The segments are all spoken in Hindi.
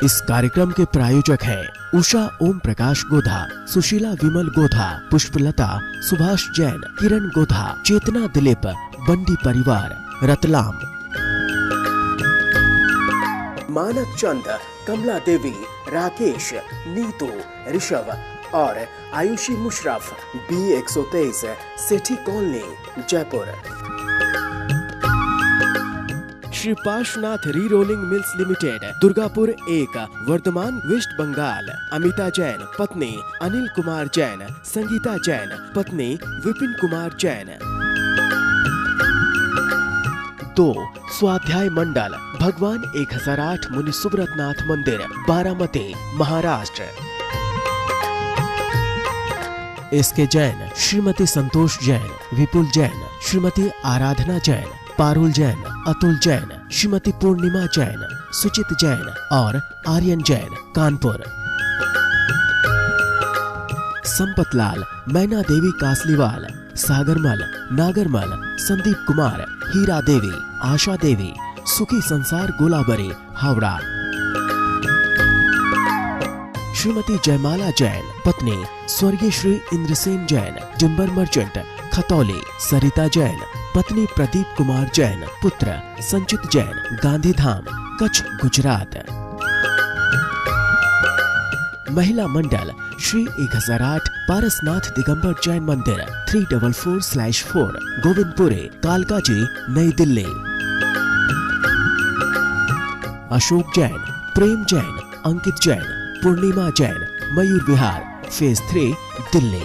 इस कार्यक्रम के प्रायोजक हैं उषा ओम प्रकाश गोधा, सुशीला विमल गोधा, पुष्पलता, सुभाष जैन, किरण गोधा, चेतना दिलीप, बंडी परिवार, रतलाम। मानक चंद, कमला देवी, राकेश, नीतू, ऋषभ और Ayushi Musharraf, B123, Sethi colony, Jaipur. Shri Parshwanath re rolling mills limited, Durgapur 1, Bardhaman, west Bengal. Amita Jain, पत्नी अनिल कुमार जैन, संगीता जैन, पत्नी विपिन कुमार जैन। 2, स्वाध्याय मंडल, भगवान 1008 मुनि सुब्रतनाथ मंदिर, बारामती, महाराष्ट्र। इसके जैन, श्रीमती संतोष जैन, विपुल जैन, श्रीमती आराधना जैन, पारुल जैन, अतुल जैन, श्रीमती पूर्णिमा जैन, सुचित जैन और आर्यन जैन, कानपुर। संपतलाल, मैना देवी कासलीवाल, सागरमल, नागरमल, संदीप कुमार, हीरा देवी, आशा देवी, सुखी संसार, गोलाबरी, हावड़ा। श्रीमती जयमाला जैन, पत्नी स्वर्गीय श्री इंद्रसेन जैन, टिम्बर मर्चेंट, खतौली। सरिता जैन, पत्नी प्रदीप कुमार जैन, पुत्र संचित जैन, गांधीधाम, कच्छ, गुजरात। महिला मंडल, श्री 1008 पारसनाथ दिगंबर जैन मंदिर, 344/4, गोविंदपुरी, कालकाजी, नई दिल्ली। अशोक जैन, प्रेम जैन, अंकित जैन, पूर्णिमा जैन, मयूर विहार, फेज 3, दिल्ली।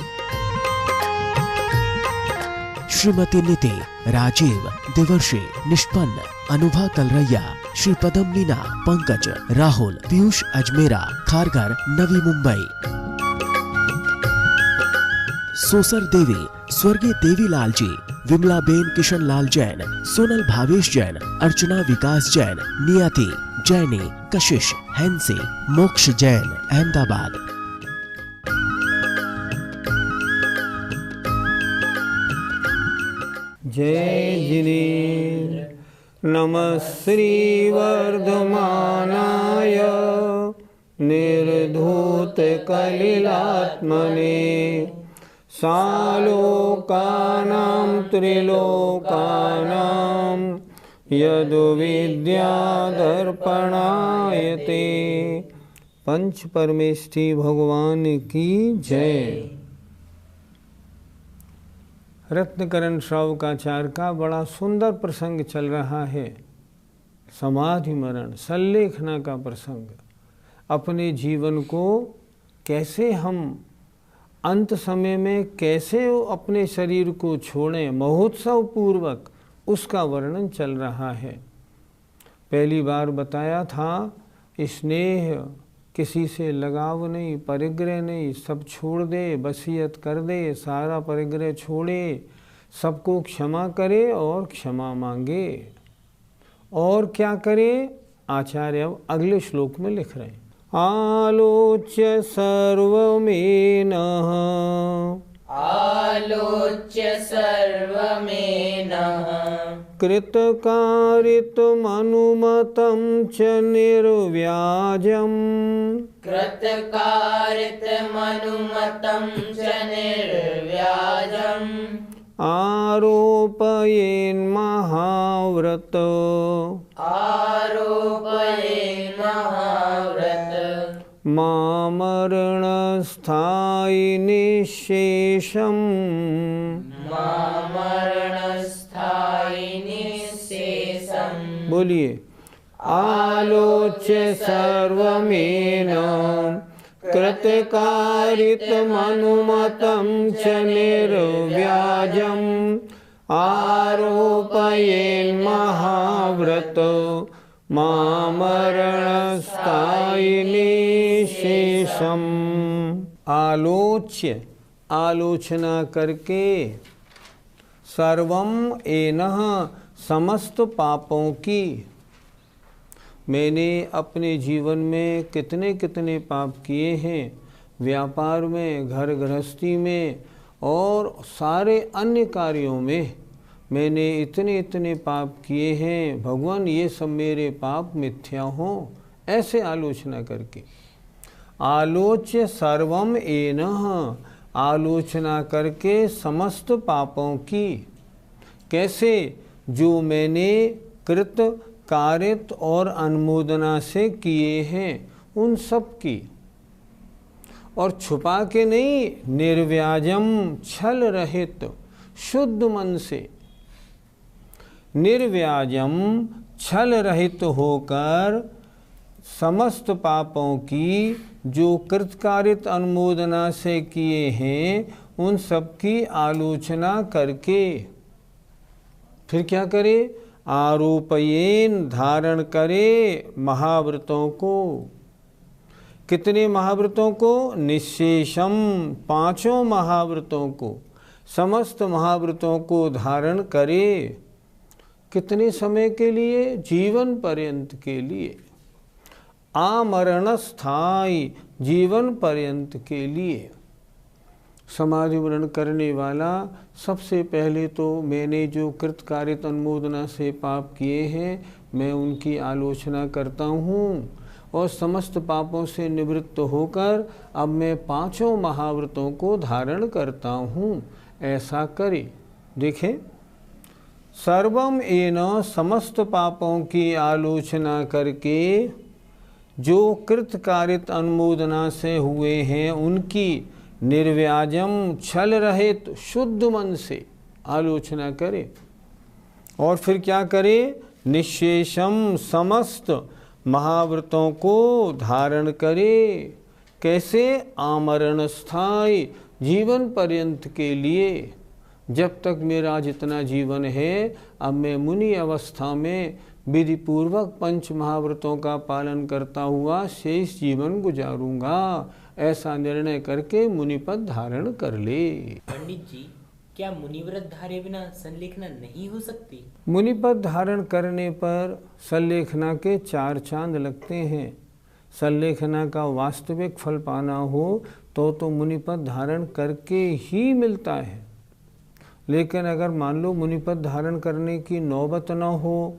श्रीमती नीति, राजीव, देवर्षि, निष्पन्न, अनुभा कलरैया, श्री पदम मीना, पंकज, राहुल, पीयूष अजमेरा, खारघर, नवी मुंबई। सोसर देवी, स्वर्गीय देवीलाल जी, विमला बेन, किशन लाल जैन, सोनल भावेश जैन, अर्चना विकास जैन, नियति, जैनी, कशिश, हैंसी, मोक्ष जैन, अहमदाबाद। जय जिनेन्द्र, नमः श्री वर्धमानाय निर्धूत कलिलात्मने, सालोकानां त्रिलोकानां यद्विद्या दर्पणायते। पंच परमेष्ठी भगवान की जय। रत्नकरण श्रावकाचार्य का बड़ा सुंदर प्रसंग चल रहा है, समाधि मरण संलेखना का प्रसंग। अपने जीवन को कैसे हम अंत समय में कैसे अपने शरीर को छोड़ें, महोत्सव पूर्वक उसका वर्णन चल रहा है। पहली बार बताया था स्नेह, किसी से लगाव नहीं, परिग्रह नहीं, सब छोड़ दे, वसीयत कर दे, सारा परिग्रह छोड़े, सबको क्षमा करे और क्षमा मांगे। और क्या करे, आचार्य अब अगले श्लोक में लिख रहे हैं। आलोच्य सर्वमेनः, आलोच्य सर्वमेनः, कृतकारितमनुमतं च निर्व्याजम्, कृतकारितमनुमतं च निर्व्याजम्, आरोपयेन्महाव्रत, आरोपयेन्महाव्रत, मामरणस्थायि निःशेषम्, मामरणस्थायि निःशेषम्। बोलिए। आलोच्य सर्वमेनं कृतकारितमनुमतं च निर्व्याजम्, आरोपयेन्महाव्रत, मामरणस्थायि निःशेषम्। आलोच्य, आलोचना करके, सर्वम एनः, समस्त पापों की। मैंने अपने जीवन में कितने कितने पाप किए हैं, व्यापार में, घर गृहस्थी में और सारे अन्य कार्यों में मैंने इतने इतने पाप किए हैं। भगवान ये सब मेरे पाप मिथ्या हों, ऐसे आलोचना करके। आलोच्य सर्वम एनः, आलोचना करके समस्त पापों की। कैसे? जो मैंने कृत कारित और अनुमोदना से किए हैं उन सब की। और छुपा के नहीं, निर्व्याजम छल रहित शुद्ध मन से, निर्व्याजम छल रहित होकर समस्त पापों की जो कृतकारित अनुमोदना से किए हैं उन सब की आलोचना करके फिर क्या करे? आरोपयेन, धारण करे महाव्रतों को। कितने महाव्रतों को? निशेषम, 5 महाव्रतों को, समस्त महाव्रतों को धारण करे। कितने समय के लिए? जीवन पर्यंत के लिए। आमरण स्थायी, जीवन पर्यंत के लिए। समाधि वर्ण करने वाला सबसे पहले तो मैंने जो कृतकारित अनुमोदना से पाप किए हैं मैं उनकी आलोचना करता हूँ और समस्त पापों से निवृत्त होकर अब मैं 5 महाव्रतों को धारण करता हूँ। ऐसा करे। देखें, सर्वम एन, समस्त पापों की आलोचना करके जो कृतकारित अनुमोदना से हुए हैं उनकी निर्व्याजम छल रहित शुद्ध मन से आलोचना करे। और फिर क्या करे? निशेषम, समस्त महाव्रतों को धारण करे। कैसे? आमरण स्थायी, जीवन पर्यंत के लिए। जब तक मेरा जितना जीवन है अब मैं मुनि अवस्था में विधि पूर्वक 5 महाव्रतों का पालन करता हुआ शेष जीवन गुजारूंगा। ऐसा निर्णय करके मुनिपद धारण कर ले। पंडित जी, क्या मुनिव्रत धारे बिना संलेखना नहीं हो सकती? मुनिपद धारण करने पर संलेखना के 4 चांद लगते हैं। संलेखना का वास्तविक फल पाना हो तो मुनिपद धारण करके ही मिलता है। लेकिन अगर मान लो मुनिपद धारण करने की नौबत न हो,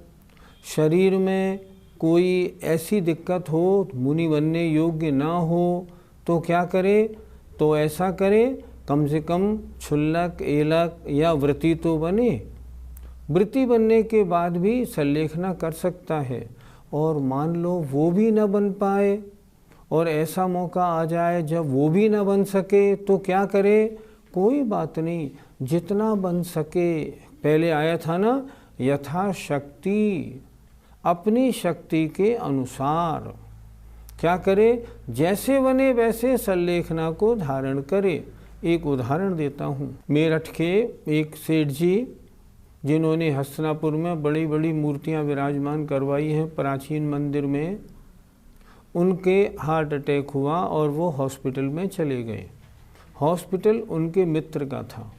शरीर में कोई ऐसी दिक्कत हो, मुनि बनने योग्य ना हो, तो क्या करे? तो ऐसा करे, कम से कम क्षुल्लक, एलक या व्रती तो बने। व्रती बनने के बाद भी संलेखना कर सकता है। और मान लो वो भी न बन पाए और ऐसा मौका आ जाए जब वो भी न बन सके तो क्या करे? कोई बात नहीं, जितना बन सके। पहले आया था ना, यथाशक्ति, अपनी शक्ति के अनुसार क्या करे? जैसे बने वैसे संलेखना को धारण करे। एक उदाहरण देता हूँ। मेरठ के एक सेठ जी जिन्होंने हस्तिनापुर में बड़ी बड़ी मूर्तियाँ विराजमान करवाई हैं प्राचीन मंदिर में, उनके हार्ट अटैक हुआ और वो हॉस्पिटल में चले गए। हॉस्पिटल उनके मित्र का था।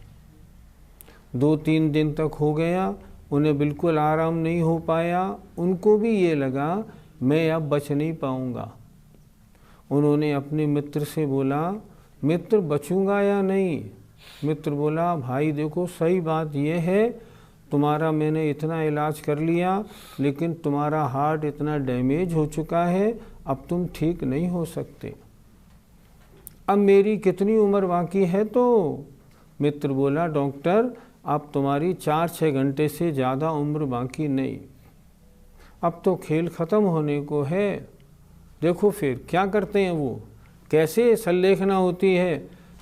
2-3 दिन तक हो गया, उन्हें बिल्कुल आराम नहीं हो पाया। उनको भी ये लगा मैं अब बच नहीं पाऊँगा। उन्होंने अपने मित्र से बोला, मित्र बचूंगा या नहीं? मित्र बोला, भाई देखो सही बात यह है, तुम्हारा मैंने इतना इलाज कर लिया लेकिन तुम्हारा हार्ट इतना डैमेज हो चुका है, अब तुम ठीक नहीं हो सकते। अब मेरी कितनी उम्र बाकी है? तो मित्र बोला, डॉक्टर अब तुम्हारी 4-6 घंटे से ज़्यादा उम्र बाकी नहीं, अब तो खेल ख़त्म होने को है। देखो फिर क्या करते हैं वो, कैसे संलेखना होती है?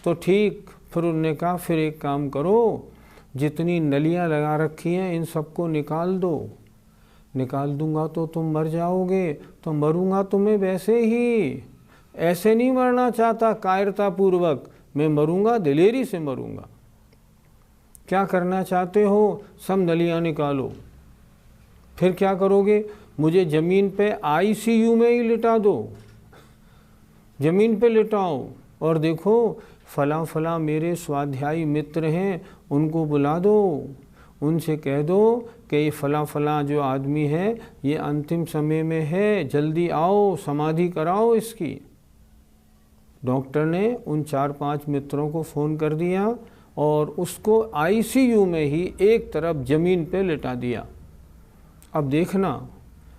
तो ठीक, फिर उन्होंने कहा फिर एक काम करो, जितनी नलियां लगा रखी हैं इन सबको निकाल दो। निकाल दूंगा तो तुम मर जाओगे। तो मरूंगा तो मैं वैसे ही, ऐसे नहीं मरना चाहता कायरता पूर्वक, मैं मरूंगा दिलेरी से मरूंगा। क्या करना चाहते हो? सब नलियां निकालो। फिर क्या करोगे? मुझे ज़मीन पे ICU में ही लिटा दो, ज़मीन पे लिटाओ और देखो फला मेरे स्वाध्यायी मित्र हैं, उनको बुला दो, उनसे कह दो कि ये फला जो आदमी है ये अंतिम समय में है, जल्दी आओ समाधि कराओ इसकी। डॉक्टर ने उन 4-5 मित्रों को फ़ोन कर दिया और उसको ICU में ही एक तरफ ज़मीन पे लिटा दिया। अब देखना,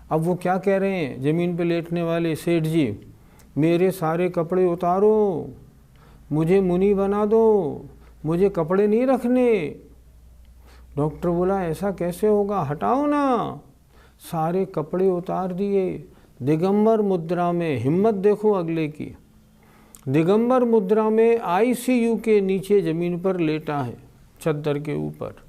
अब वो क्या कह रहे हैं ज़मीन पे लेटने वाले सेठ जी, मेरे सारे कपड़े उतारो, मुझे मुनि बना दो, मुझे कपड़े नहीं रखने। डॉक्टर बोला ऐसा कैसे होगा, हटाओ ना। सारे कपड़े उतार दिए, दिगंबर मुद्रा में, हिम्मत देखो अगले की, दिगंबर मुद्रा में आईसीयू के नीचे ज़मीन पर लेटा है, चद्दर के ऊपर।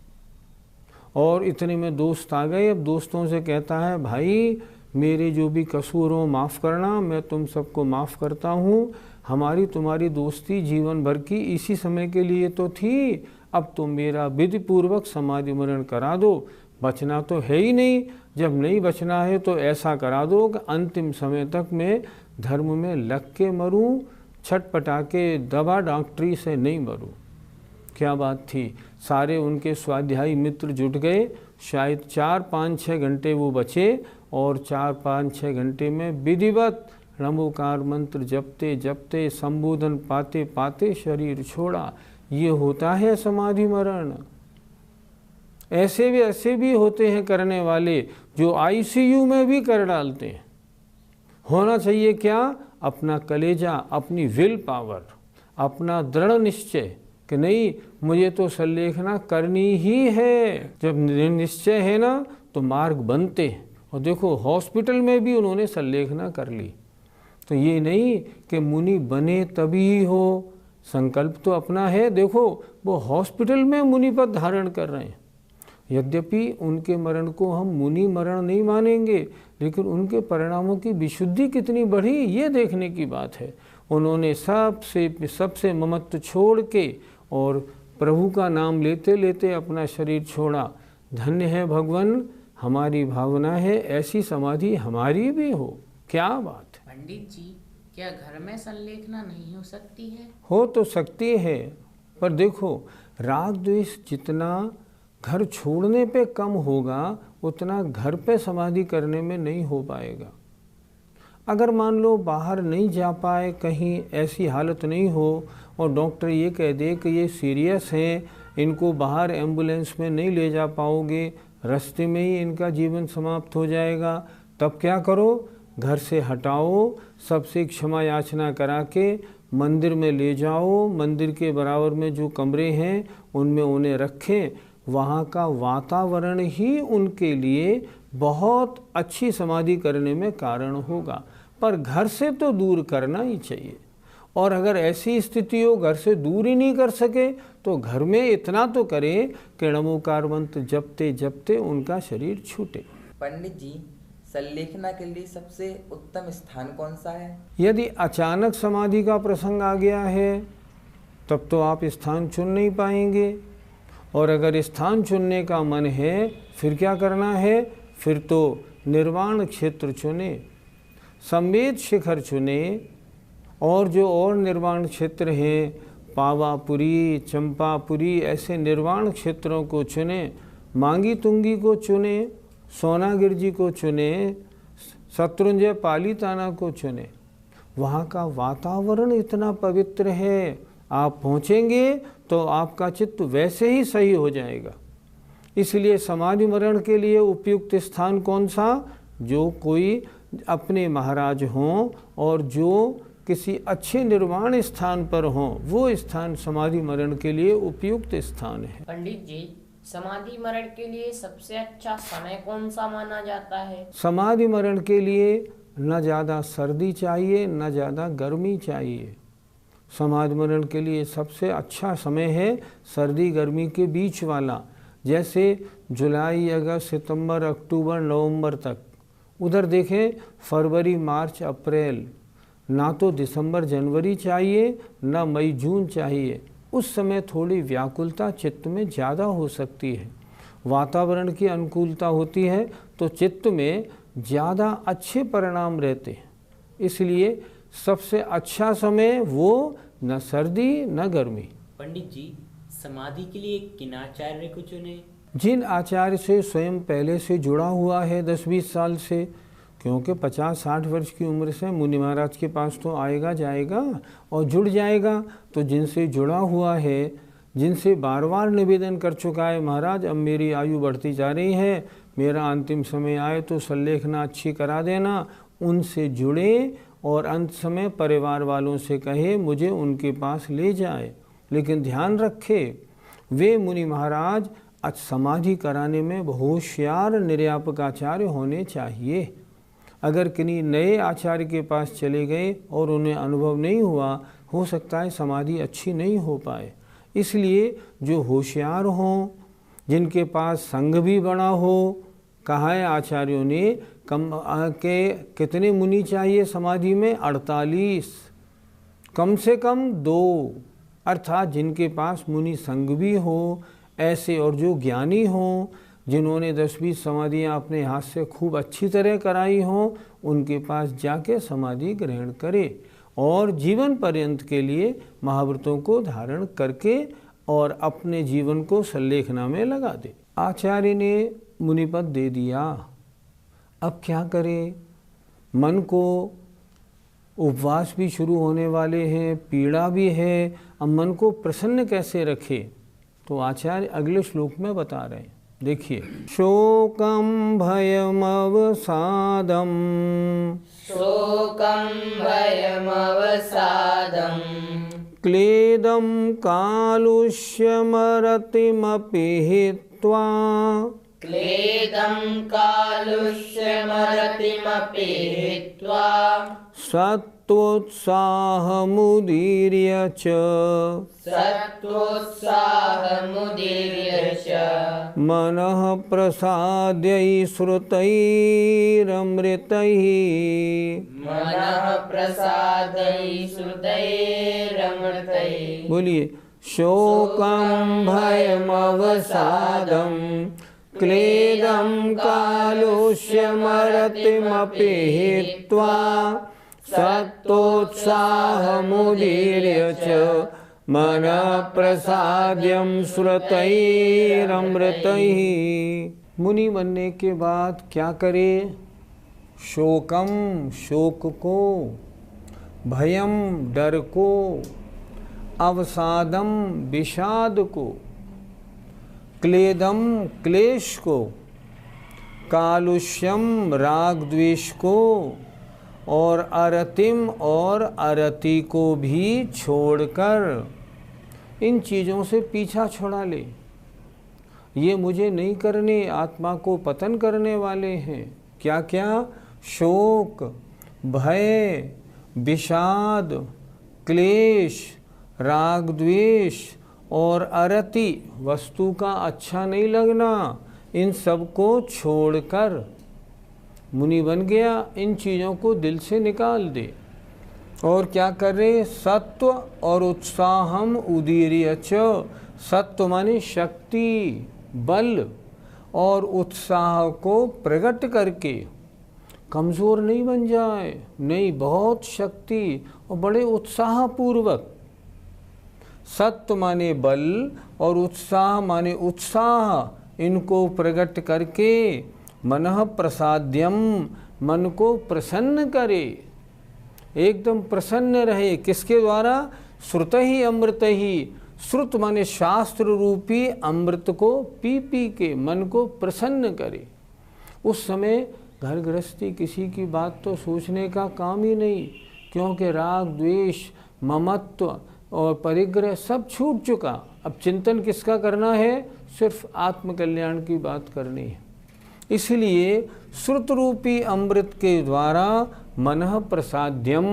और इतने में दोस्त आ गए। अब दोस्तों से कहता है, भाई मेरे जो भी कसूर हो माफ़ करना, मैं तुम सबको माफ़ करता हूँ। हमारी तुम्हारी दोस्ती जीवन भर की इसी समय के लिए तो थी, अब तुम मेरा विधि पूर्वक समाधि मरण करा दो। बचना तो है ही नहीं, जब नहीं बचना है तो ऐसा करा दो कि अंतिम समय तक मैं धर्म में लग के मरूं, छटपटा के दवा डॉक्टरी से नहीं मरूं। क्या बात थी। सारे उनके स्वाध्यायी मित्र जुट गए, शायद 4-5-6 घंटे वो बचे, और 4-5-6 घंटे में विधिवत नमोकार मंत्र जपते जपते संबोधन पाते पाते शरीर छोड़ा। ये होता है समाधि मरण। ऐसे भी होते हैं करने वाले जो आईसीयू में भी कर डालते हैं। होना चाहिए क्या, अपना कलेजा, अपनी विल पावर, अपना दृढ़ निश्चय कि नहीं मुझे तो संलेखना करनी ही है। जब निश्चय है ना तो मार्ग बनते हैं। और देखो हॉस्पिटल में भी उन्होंने संलेखना कर ली। तो ये नहीं कि मुनि बने तभी हो, संकल्प तो अपना है। देखो वो हॉस्पिटल में मुनि पद धारण कर रहे हैं। यद्यपि उनके मरण को हम मुनि मरण नहीं मानेंगे, लेकिन उनके परिणामों की विशुद्धि कितनी बढ़ी ये देखने की बात है। उन्होंने सबसे ममत्व छोड़ के और प्रभु का नाम लेते लेते अपना शरीर छोड़ा। धन्य है भगवान, हमारी भावना है ऐसी समाधि हमारी भी हो। क्या बात है। पंडित जी, क्या घर में संलेखना नहीं हो सकती है? हो तो सकती है, पर देखो राग द्वेष जितना घर छोड़ने पे कम होगा, उतना घर पे समाधि करने में नहीं हो पाएगा। अगर मान लो बाहर नहीं जा पाए, कहीं ऐसी हालत नहीं हो और डॉक्टर ये कह दे कि ये सीरियस हैं, इनको बाहर एम्बुलेंस में नहीं ले जा पाओगे, रास्ते में ही इनका जीवन समाप्त हो जाएगा, तब क्या करो, घर से हटाओ, सबसे क्षमा याचना करा के मंदिर में ले जाओ। मंदिर के बराबर में जो कमरे हैं उनमें उन्हें रखें। वहाँ का वातावरण ही उनके लिए बहुत अच्छी समाधि करने में कारण होगा। पर घर से तो दूर करना ही चाहिए। और अगर ऐसी स्थिति हो घर से दूर ही नहीं कर सके तो घर में इतना तो करें कि नमोकार मंत्र जपते जपते उनका शरीर छूटे। पंडित जी, संलेखना के लिए सबसे उत्तम स्थान कौन सा है? यदि अचानक समाधि का प्रसंग आ गया है तब तो आप स्थान चुन नहीं पाएंगे। और अगर स्थान चुनने का मन है फिर क्या करना है, फिर तो निर्वाण क्षेत्र चुने, संवेद शिखर चुने, और जो और निर्वाण क्षेत्र हैं पावापुरी, चंपापुरी, ऐसे निर्वाण क्षेत्रों को चुने, मांगी तुंगी को चुने, सोनागिर जी को चुने, शत्रुंजय पालीताना को चुने। वहाँ का वातावरण इतना पवित्र है, आप पहुँचेंगे तो आपका चित्त वैसे ही सही हो जाएगा। इसलिए समाधि मरण के लिए उपयुक्त स्थान कौन सा, जो कोई अपने महाराज हों और जो किसी अच्छे निर्वाण स्थान पर हों, वो स्थान समाधि मरण के लिए उपयुक्त स्थान है। पंडित जी, समाधि मरण के लिए सबसे अच्छा समय कौन सा माना जाता है? समाधि मरण के लिए न ज़्यादा सर्दी चाहिए न ज़्यादा गर्मी चाहिए। समाधि मरण के लिए सबसे अच्छा समय है सर्दी गर्मी के बीच वाला, जैसे जुलाई, अगस्त, सितंबर, अक्टूबर, नवंबर तक। उधर देखें फरवरी, मार्च, अप्रैल, ना तो दिसंबर जनवरी चाहिए ना मई जून चाहिए। उस समय थोड़ी व्याकुलता चित्त में ज़्यादा हो सकती है, वातावरण की अनुकूलता होती है तो चित्त में ज़्यादा अच्छे परिणाम रहते हैं। इसलिए सबसे अच्छा समय वो न सर्दी न गर्मी। पंडित जी, समाधि के लिए किन आचार्य को चुने? जिन आचार्य से स्वयं पहले से जुड़ा हुआ है 10-20 साल से, क्योंकि 50-60 वर्ष की उम्र से मुनि महाराज के पास तो आएगा जाएगा और जुड़ जाएगा। तो जिनसे जुड़ा हुआ है, जिनसे बार बार निवेदन कर चुका है, महाराज अब मेरी आयु बढ़ती जा रही है, मेरा अंतिम समय आए तो संलेखना अच्छी करा देना, उनसे जुड़े और अंत समय परिवार वालों से कहे मुझे उनके पास ले जाए। लेकिन ध्यान रखे वे मुनि महाराज समाधि कराने में होशियार निर्यापक आचार्य होने चाहिए। अगर किन्हीं नए आचार्य के पास चले गए और उन्हें अनुभव नहीं हुआ, हो सकता है समाधि अच्छी नहीं हो पाए। इसलिए जो होशियार हों, जिनके पास संग भी बड़ा हो, कहा है आचार्यों ने कम के कितने मुनि चाहिए समाधि में? 48, कम से कम 2, अर्थात जिनके पास मुनि संग भी हो ऐसे, और जो ज्ञानी हों, जिन्होंने 10-20 समाधियाँ अपने हाथ से खूब अच्छी तरह कराई हों, उनके पास जाके समाधि ग्रहण करे और जीवन पर्यंत के लिए महाव्रतों को धारण करके और अपने जीवन को संलेखना में लगा दे। आचार्य ने मुनिपद दे दिया, अब क्या करें? मन को उपवास भी शुरू होने वाले हैं, पीड़ा भी है, अब मन को प्रसन्न कैसे रखे? तो आचार्य अगले श्लोक में बता रहे हैं, देखिए। शोकम भयम अवसादम, शोकं भयमवसादं क्लेदम कालुष्यमरतिमपि हित्वा, क्लेदं कालुष्यमरतिमपि हित्वा सत्वोत्साहमुदीर्य च, सत्वोत्साहमुदीर्य च मनः प्रसाद्यै श्रुतैरमृतैः, मनः प्रसादै श्रुतैरमृतैः। बोलिए। शोकं भयमवसादं क्लेदं कालुष्यमरतिमपि हित्वा सत्वोत्साहमुदीर्य च मनः प्रसाद्यं श्रुतैरमृतैः। मुनि बनने के बाद क्या करे? शोकम, शोक को, भयम, डर को, अवसादम, विषाद को, क्लेदम, क्लेश को, कालुष्यम, राग द्वेष को, और अरतिम और अरति को भी छोड़कर इन चीज़ों से पीछा छुड़ा ले। ये मुझे नहीं करने, आत्मा को पतन करने वाले हैं। क्या क्या? शोक, भय, विषाद, क्लेश, राग द्वेष और अरति, वस्तु का अच्छा नहीं लगना, इन सब को छोड़कर मुनि बन गया। इन चीज़ों को दिल से निकाल दे और क्या करे? सत्व और उत्साहम उदीर्य च, सत्व माने शक्ति, बल, और उत्साह को प्रकट करके कमज़ोर नहीं बन जाए, नहीं, बहुत शक्ति और बड़े उत्साहपूर्वक। सत्व माने बल और उत्साह माने उत्साह, इनको प्रकट करके मनः प्रसाद्यम, मन को प्रसन्न करे, एकदम प्रसन्न रहे। किसके द्वारा? श्रुत ही अमृत ही, श्रुत माने शास्त्र रूपी अमृत को पी पी के मन को प्रसन्न करे। उस समय घर गृहस्थी किसी की बात तो सोचने का काम ही नहीं, क्योंकि राग द्वेष, ममत्व और परिग्रह सब छूट चुका। अब चिंतन किसका करना है? सिर्फ आत्मकल्याण की बात करनी है। इसलिए श्रुत रूपी अमृत के द्वारा मनः प्रसाद्यम,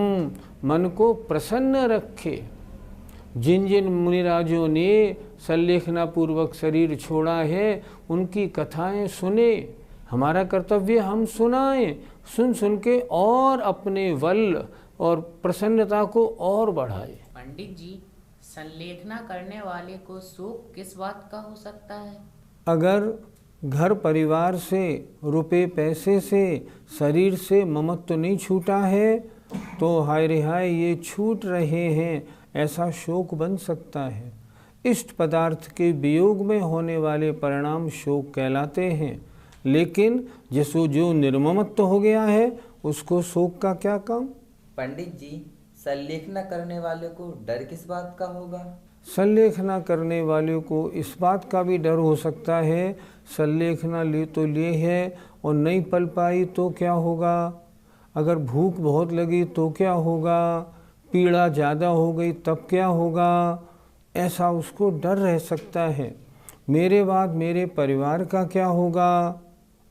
मन को प्रसन्न रखे। जिन जिन मुनिराजों ने संलेखना पूर्वक शरीर छोड़ा है, उनकी कथाएं सुने। हमारा कर्तव्य हम सुनाएं, सुन सुन के और अपने बल और प्रसन्नता को और बढ़ाए। पंडित जी, संलेखना करने वाले को शोक किस बात का हो सकता है? अगर घर परिवार से, रुपए पैसे से, शरीर से ममत्व नहीं छूटा है तो हाय रे हाय ये छूट रहे हैं, ऐसा शोक बन सकता है। इष्ट पदार्थ के वियोग में होने वाले परिणाम शोक कहलाते हैं। लेकिन जिसको जो निर्ममत्व हो गया है उसको शोक का क्या काम? पंडित जी, संलेखना करने वाले को डर किस बात का होगा? संलेखना करने वाले को इस बात का भी डर हो सकता है, संलेखना ले तो ले है और नहीं पल पाई तो क्या होगा, अगर भूख बहुत लगी तो क्या होगा, पीड़ा ज़्यादा हो गई तब क्या होगा, ऐसा उसको डर रह सकता है। मेरे बाद मेरे परिवार का क्या होगा।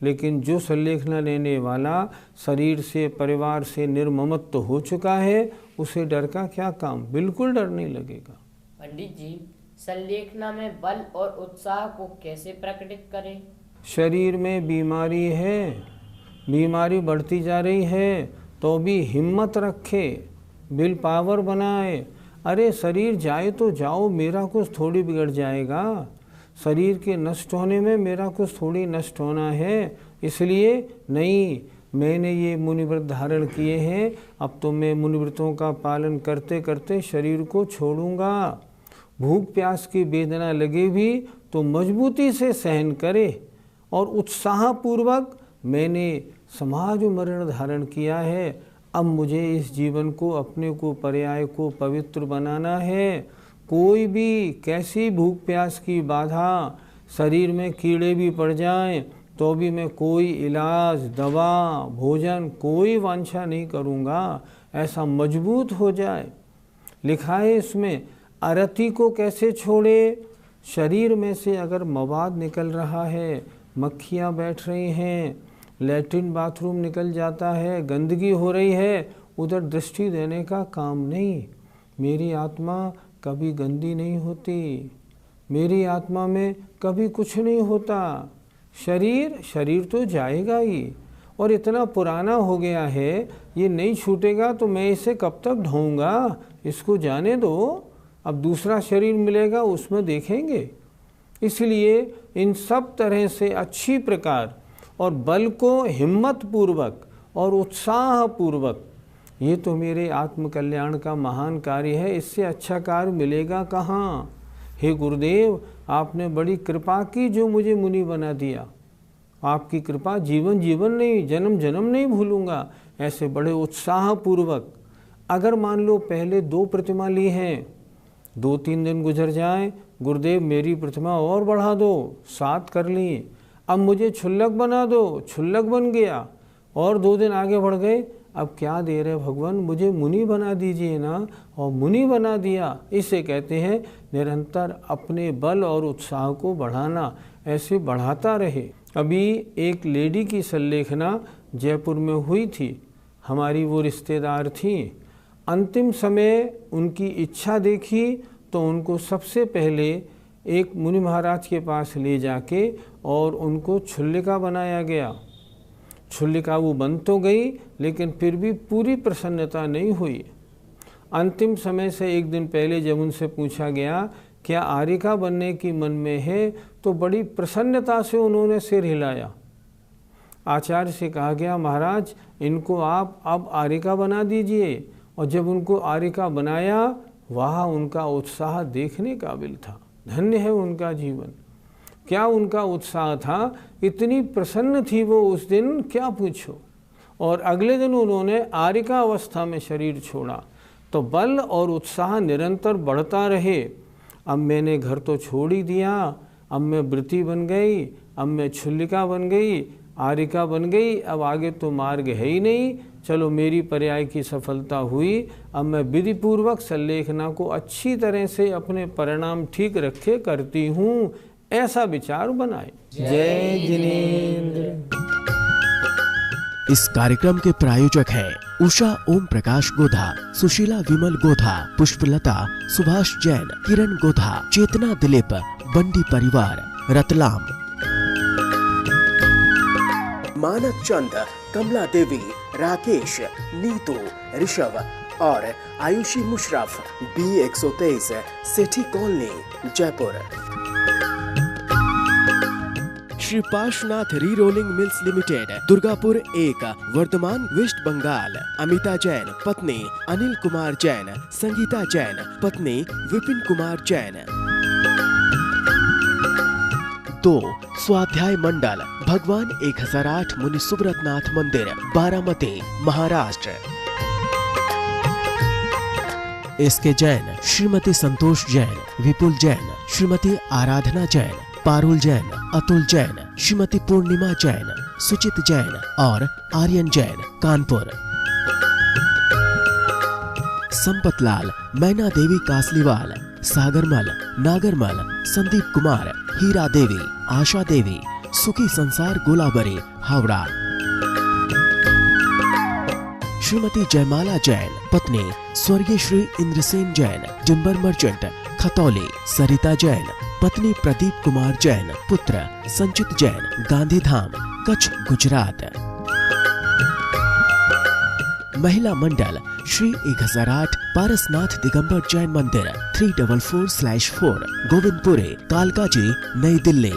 लेकिन जो संलेखना लेने वाला शरीर से परिवार से निर्ममत्व हो चुका है, उसे डर का क्या काम, बिल्कुल डर नहीं लगेगा। पंडित जी, संलेखना में बल और उत्साह को कैसे प्रकटित करें? शरीर में बीमारी है, बीमारी बढ़ती जा रही है, तो भी हिम्मत रखे, विल पावर बनाए। अरे शरीर जाए तो जाओ, मेरा कुछ थोड़ी बिगड़ जाएगा, शरीर के नष्ट होने में मेरा कुछ थोड़ी नष्ट होना है, इसलिए नहीं, मैंने ये मुनिव्रत धारण किए हैं, अब तो मैं मुनिव्रतों का पालन करते करते शरीर को छोड़ूंगा। भूख प्यास की वेदना लगे भी तो मजबूती से सहन करे और उत्साहपूर्वक मैंने समाज मरण धारण किया है, अब मुझे इस जीवन को, अपने को, पर्याय को पवित्र बनाना है। कोई भी कैसी भूख प्यास की बाधा, शरीर में कीड़े भी पड़ जाएं तो भी मैं कोई इलाज, दवा, भोजन कोई वांछा नहीं करूँगा, ऐसा मजबूत हो जाए। लिखा है इसमें, अरति को कैसे छोड़े। शरीर में से अगर मवाद निकल रहा है, मक्खियाँ बैठ रही हैं, लैट्रिन बाथरूम निकल जाता है, गंदगी हो रही है, उधर दृष्टि देने का काम नहीं। मेरी आत्मा कभी गंदी नहीं होती, मेरी आत्मा में कभी कुछ नहीं होता। शरीर तो जाएगा ही, और इतना पुराना हो गया है, ये नहीं छूटेगा तो मैं इसे कब तक ढोऊंगा, इसको जाने दो, अब दूसरा शरीर मिलेगा उसमें देखेंगे। इसलिए इन सब तरह से अच्छी प्रकार और बल को हिम्मत पूर्वक और उत्साह पूर्वक, ये तो मेरे आत्म कल्याण का महान कार्य है, इससे अच्छा कार्य मिलेगा कहाँ। हे गुरुदेव, आपने बड़ी कृपा की जो मुझे मुनि बना दिया, आपकी कृपा जीवन जीवन नहीं, जन्म जन्म नहीं भूलूंगा। ऐसे बड़े उत्साह पूर्वक, अगर मान लो पहले 2 प्रतिमा ली हैं, 2-3 दिन गुजर जाएं, गुरुदेव मेरी प्रतिमा और बढ़ा दो, 7 कर ली, अब मुझे क्षुल्लक बना दो, क्षुल्लक बन गया, और 2 दिन आगे बढ़ गए, अब क्या दे रहे भगवान, मुझे मुनि बना दीजिए ना, और मुनि बना दिया। इसे कहते हैं निरंतर अपने बल और उत्साह को बढ़ाना, ऐसे बढ़ाता रहे। अभी एक लेडी की संलेखना जयपुर में हुई थी, हमारी वो रिश्तेदार थी। अंतिम समय उनकी इच्छा देखी तो उनको सबसे पहले एक मुनि महाराज के पास ले जाके और उनको छुल्लिका बनाया गया। छुल्लिका वो बन तो गई, लेकिन फिर भी पूरी प्रसन्नता नहीं हुई। अंतिम समय से एक दिन पहले जब उनसे पूछा गया क्या आरिका बनने की मन में है, तो बड़ी प्रसन्नता से उन्होंने सिर हिलाया। आचार्य से कहा गया महाराज इनको आप अब आरिका बना दीजिए, और जब उनको आरिका बनाया, वहाँ उनका उत्साह देखने काबिल था। धन्य है उनका जीवन, क्या उनका उत्साह था, इतनी प्रसन्न थी वो उस दिन, क्या पूछो। और अगले दिन उन्होंने आरिका अवस्था में शरीर छोड़ा, तो बल और उत्साह निरंतर बढ़ता रहे। अब मैंने घर तो छोड़ ही दिया, अब मैं व्रती बन गई, अब मैं छुल्लिका बन गई, आरिका बन गई, अब आगे तो मार्ग है ही नहीं, चलो मेरी पर्याय की सफलता हुई, अब मैं विधि पूर्वक संलेखना को अच्छी तरह से अपने परिणाम ठीक रखे करती हूँ, ऐसा विचार बनाए। जय जिनेंद्र। इस कार्यक्रम के प्रायोजक हैं उषा ओम प्रकाश गोधा, सुशीला विमल गोधा, पुष्पलता, सुभाष जैन, किरण गोधा, चेतना दिलीप, बंडी परिवार, रतलाम। मानक चंद, कमला देवी, राकेश, नीतू, ऋषभ और Ayushi Musharraf, B123, Sethi colony, Jaipur. Shri Parshwanath re rolling mills limited, Durgapur 1, Bardhaman, west Bengal. Amita Jain, पत्नी अनिल कुमार जैन, संगीता जैन, पत्नी विपिन कुमार जैन। 2, स्वाध्याय मंडल, भगवान 1008 मुनि सुब्रतनाथ मंदिर, बारामती, महाराष्ट्र। एसके जैन, श्रीमती संतोष जैन, विपुल जैन, श्रीमती आराधना जैन, पारुल जैन, अतुल जैन, श्रीमती पूर्णिमा जैन, सुचित जैन और आर्यन जैन, कानपुर। संपतलाल, मैना देवी कासलीवाल, सागरमल, नागरमल, संदीप कुमार, हीरा देवी, आशा देवी, सुखी संसार गोलाबरी, हावड़ा। श्रीमती जयमाला जैन, पत्नी स्वर्गीय श्री इंद्रसेन जैन, टिम्बर मर्चेंट, खतौली। सरिता जैन, पत्नी प्रदीप कुमार जैन, पुत्र संचित जैन, गांधीधाम, कच्छ, गुजरात। महिला मंडल श्री 1008 पारसनाथ दिगंबर जैन मंदिर 344/4 गोविंदपुरे, कालकाजी, नई दिल्ली।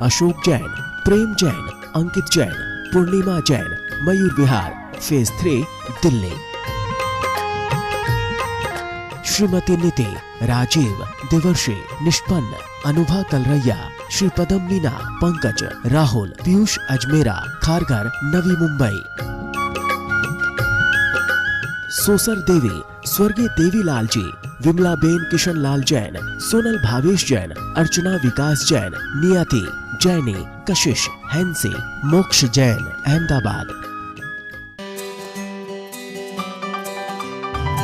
अशोक जैन, प्रेम जैन, अंकित जैन, पूर्णिमा जैन, मयूर विहार, फेज 3, दिल्ली। श्रीमती नीति, राजीव, देवर्षि, निष्पन्न, अनुभा कलरैया, श्री पदम मीना, पंकज, राहुल, पीयूष अजमेरा, खारघर, नवी मुंबई। सोसर देवी, स्वर्गीय देवीलाल जी, विमला बेन, किशन लाल जैन, सोनल भावेश जैन, अर्चना विकास जैन, नियति, जैनी, कशिश, हैंसी, मोक्ष जैन, अहमदाबाद।